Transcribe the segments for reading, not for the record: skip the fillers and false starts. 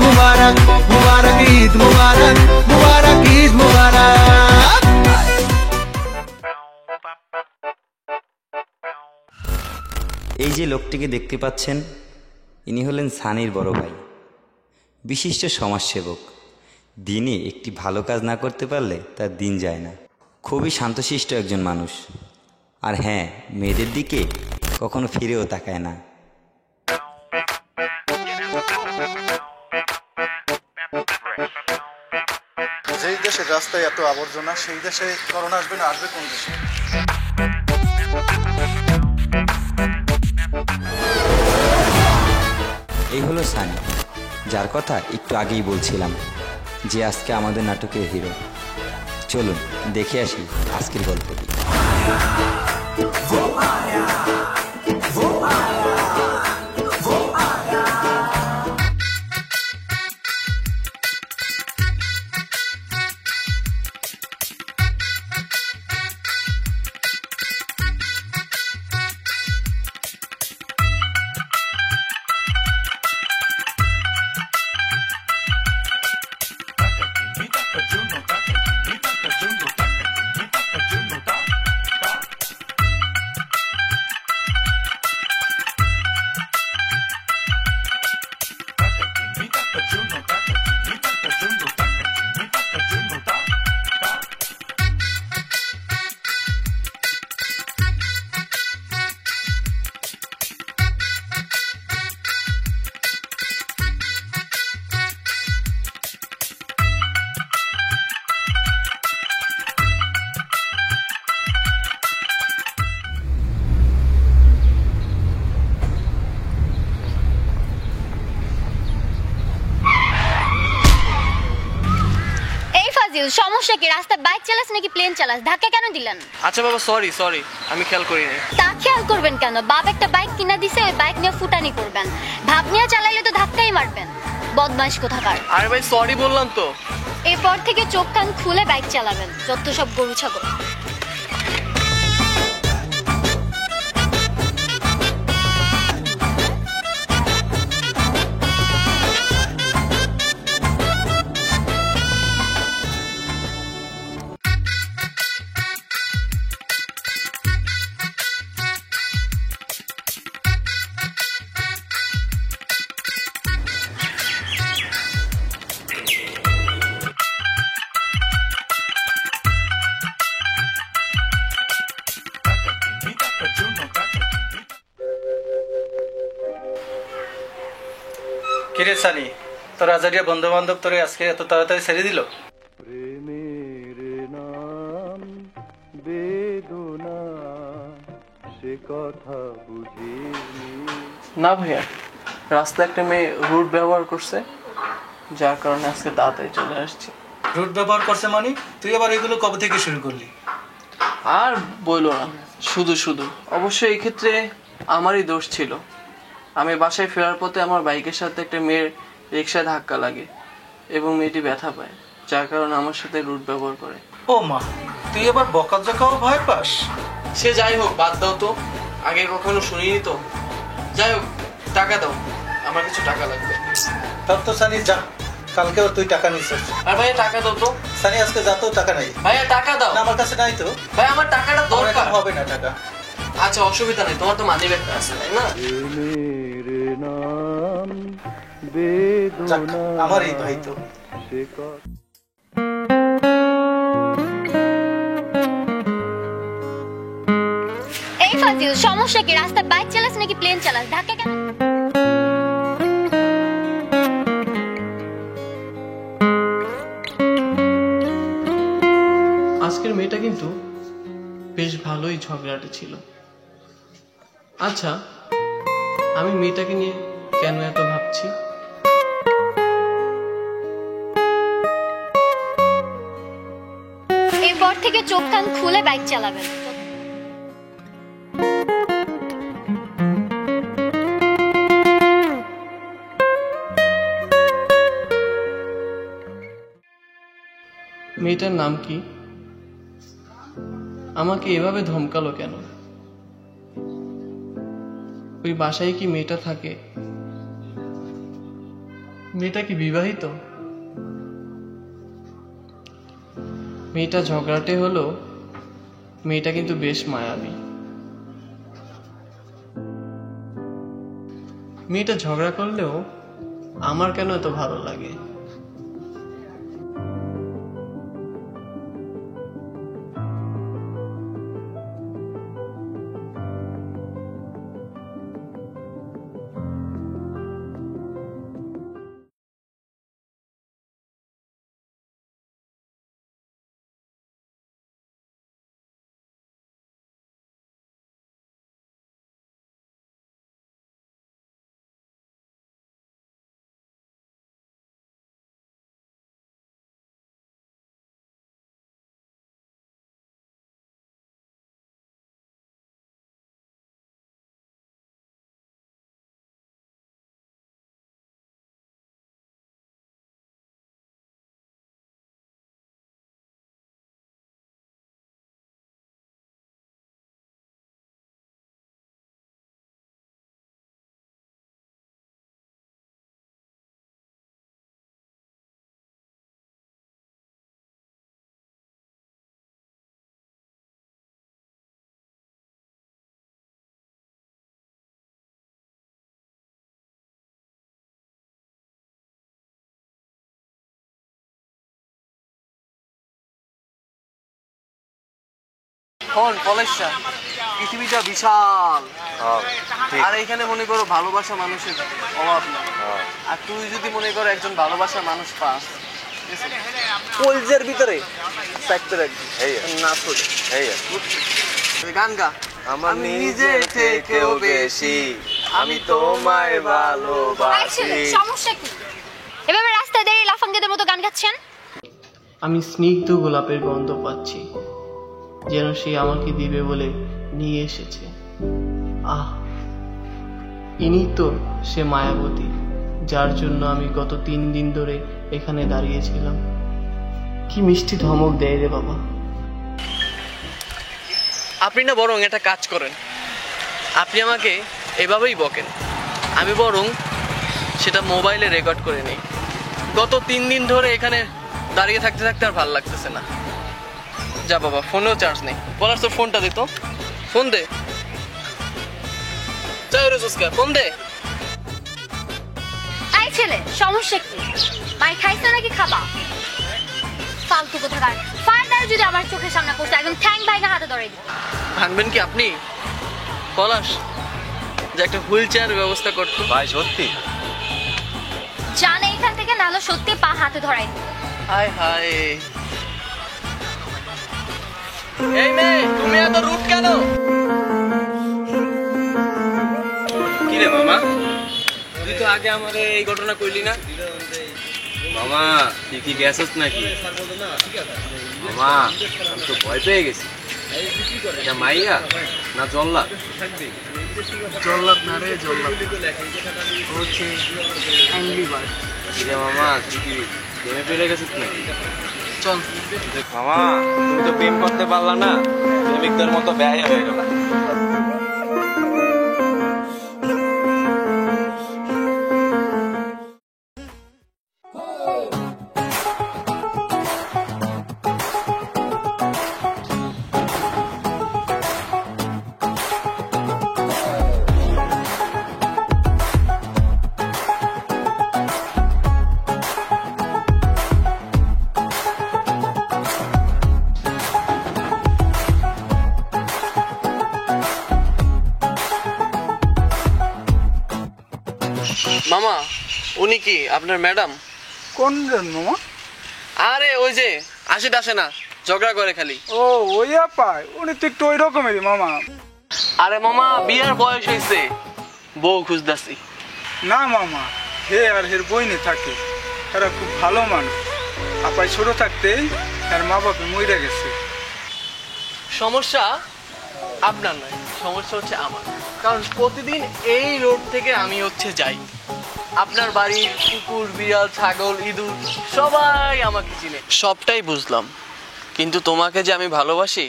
মুবারক মুবারক ঈদ মুবারক মুবারক ঈদ মুবারক। এই যে লোকটিকে দেখতে পাচ্ছেন, ইনি হলেন সানির বড় ভাই, বিশিষ্ট সমাজসেবক। দিনে একটি ভালো কাজ না করতে পারলে তার দিন যায় না। খুবই শান্তশিষ্ট একজন মানুষ। আর হ্যাঁ, মেয়েদের দিকে কখনো ফিরেও তাকায় না। যেই দেশের রাস্তায় এত আবর্জনা, সেই দেশে করোনা আসবে না, আসবে কোন দেশে? এই হলো সানি, যার কথা একটু আগেই বলছিলাম, যে আজকে আমাদের নাটকের হিরো। চলুন দেখে আসি আজকের গল্পটি। সমস্যা কি? রাস্তায় বাইক চালাস নাকি প্লেন চালাস? ধাক্কা কেন দিলেন? আচ্ছা বাবা, সরি সরি, আমি খেয়াল করিনি। তা খেয়াল করবেন কেন? বাপ একটা বাইক কিনা দিছে, ওই বাইক নিয়ে ফুটানি করবেন। ভাব নিয়ে চালাইলে তো ধাক্কাই মারবেন। বদমাইশ কোথাকার। আরে ভাই সরি বললাম তো। এরপর থেকে চোখ কান খুলে বাইক চালাবেন, যত সব গরু ছাগল। কিরে সানি, তোর আজারিয়া বন্ধু বান্ধব তোরে আজকে এত তাড়াতাড়ি ছেড়ে দিল? প্রেমের নাম বেদনা, সে কথা বুঝিনি। না ভাইয়া, রাস্তায় একটা মেয়ে রুট ব্যবহার করছে, যার কারণে আজকে তাড়াতাড়ি চলে আসছি। রুট ব্যবহার করছে মানে? তুই আবার এগুলো কবে থেকে শুরু করলি? আর বইলো না, শুধু শুধু। অবশ্যই এই ক্ষেত্রে আমারই দোষ ছিল। আমি বাসায় ফেরার পথে আমার বাইকের সাথে একটা মেয়ের রিক্সায় ধাক্কা লাগে এবং মেয়েটি ব্যথা পায়, যার কারণে আমার সাথে রুট ব্যবহার করে। ও মা, তুই আবার বকাঝকাও ভয় পাস? সে যাই হোক, বাদ দাও তো, আগে কখনো শুনিনি তো। যাই হোক, টাকা দাও, আমার কিছু টাকা লাগবে। তার তো সানি যা, কালকেও তুই টাকা নিছিস। আর ভাইয়া টাকা দাও তো। সানি আজকে যাতেও টাকা নাই। ভাইয়া টাকা দাও। না, আমার কাছে নাই তো। ভাই আমার টাকাটা দরকার। হবে না টাকা। আচ্ছা অসুবিধা নেই, তোমার তো মানি ব্যাগটা আছে তাই না? প্রেমের নাম বেদনা, আমার এই ভাই তো। সে কথা এই ফাজিল, সমস্যা কি? রাস্তায় বাইক চালাস নাকি প্লেন চালাস? ধাক্কা কেন? আজকের মেয়েটা কিন্তু বেশ ভালোই ঝগড়াটে ছিল। আচ্ছা, আমি মেয়েটাকে নিয়ে কেন এত ভাবছি? এরপর থেকে চোখ কান খুলে বাইক চালাবেন। মেয়েটার নাম কি? আমাকে এভাবে ধমকালো কেন? ওই বাসায় কি মেয়েটা থাকে? মেয়েটা কি বিবাহিত? মেয়েটা ঝগড়াটে হলো, মেয়েটা কিন্তু বেশ মায়াবী। মেয়েটা ঝগড়া করলেও আমার কেন এত ভালো লাগে? পৃথিবীটা বিশাল, আর এখানে মনে করো ভালোবাসা মানুষের অভাব নেই। আর তুই যদি মনে করো একজন ভালোবাসা মানুষ পাস, কলজের ভিতরে গান গা, আমি নিজে থেকেও বেশি আমি তোমায় ভালোবাসি। সমস্যা কি? এভাবে রাস্তায় দাঁড়িয়ে লাফাঙ্গেদের মতো গান গাচ্ছেন? আমি স্নিগ্ধ গোলাপের গন্ধ পাচ্ছি, যেন সে আমাকে দিবে বলে নিয়ে এসেছে। আহ, ইনি তো সে মায়াবতী, যার জন্য আমি গত 3 দিন ধরে এখানে দাঁড়িয়েছিলাম। কি মিষ্টি ধমক দেয় রে বাবা। আপনি না বরং একটা কাজ করেন, আপনি আমাকে এভাবেই বকেন, আমি বরং সেটা মোবাইলে রেকর্ড করে নিই। গত 3 দিন ধরে এখানে দাঁড়িয়ে থাকতে থাকতে আর ভালো লাগতেছে না। যা বাবা, ফোনেও চার্জ নেই। বলার তো ফোনটা দিত, ফোন দে। ফোন দে। এই ছেলে, সমস্যা কি? মাই খাইছ নাকি খাবা? ফালতু কোথাকার। ফার্দার যদি আমার চোখের সামনে পড়ছে, একদম ঠ্যাং ভাইগা হাতে ধরে দিই। ভাঙবেন কি আপনি? পলাশ, যে একটা হুইল চেয়ার ব্যবস্থা করতো। ভাই সত্যি জানে এখান থেকে, নাহলে সত্যি পা হাতে ধরাই দিই। হায় হায়, এই মেয়ে, তুমি এত রুট কেন? কি রে মামা, তুই তো আগে আমার এই ঘটনা কইলি না। মামা তুই কি গেছস নাকি? মামা আমি তো ভয় পেয়ে গেছি। এটা মাইয়া না জল্লাদ? জল্লাদ না রে, জল্লাদ হচ্ছে অ্যাংরি বার্ড। কিরে মামা তুই কি প্রেমে পেরে গেছিস নাকি? চল মামা, তুমি তো প্রেম করতে পারলা না, প্রেমিকদের মতো ব্যয় হয়ে গেল। মামা, উনি কি আপনার ম্যাডাম? কোন মামা? আরে ওই যে আসে না, ঝগড়া করে খালি। ও ওই পায়, উনি তো একটু ওই রকমেরই মামা। আরে মামা, বিয়ার বয়স হয়েছে, বউ খুঁজতাছি। না মামা, হে আর হের বইনে থাকে, এরা খুব ভালো মানুষ। আপাই ছোট থাকতেই আর মা বাপে মরে গেছে। সমস্যা আপনার নয়, সমস্যা হচ্ছে আমার। কারণ প্রতিদিন এই রোড থেকে আমি যাই। আপনার বাড়ির কুকুর, বিড়াল, ছাগল, ইঁদুর সবাই আমাকে চিনে। সবটাই বুঝলাম, কিন্তু তোমাকে যে আমি ভালোবাসি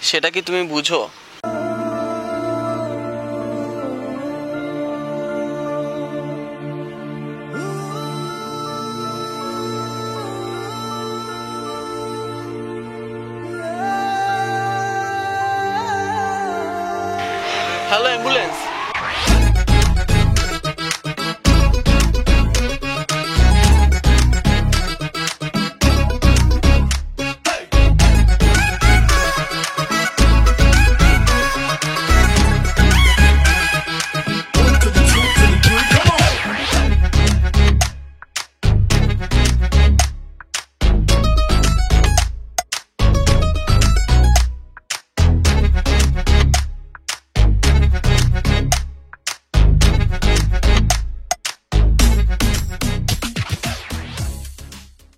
সেটা কি তুমি বুঝো? Hello ambulance.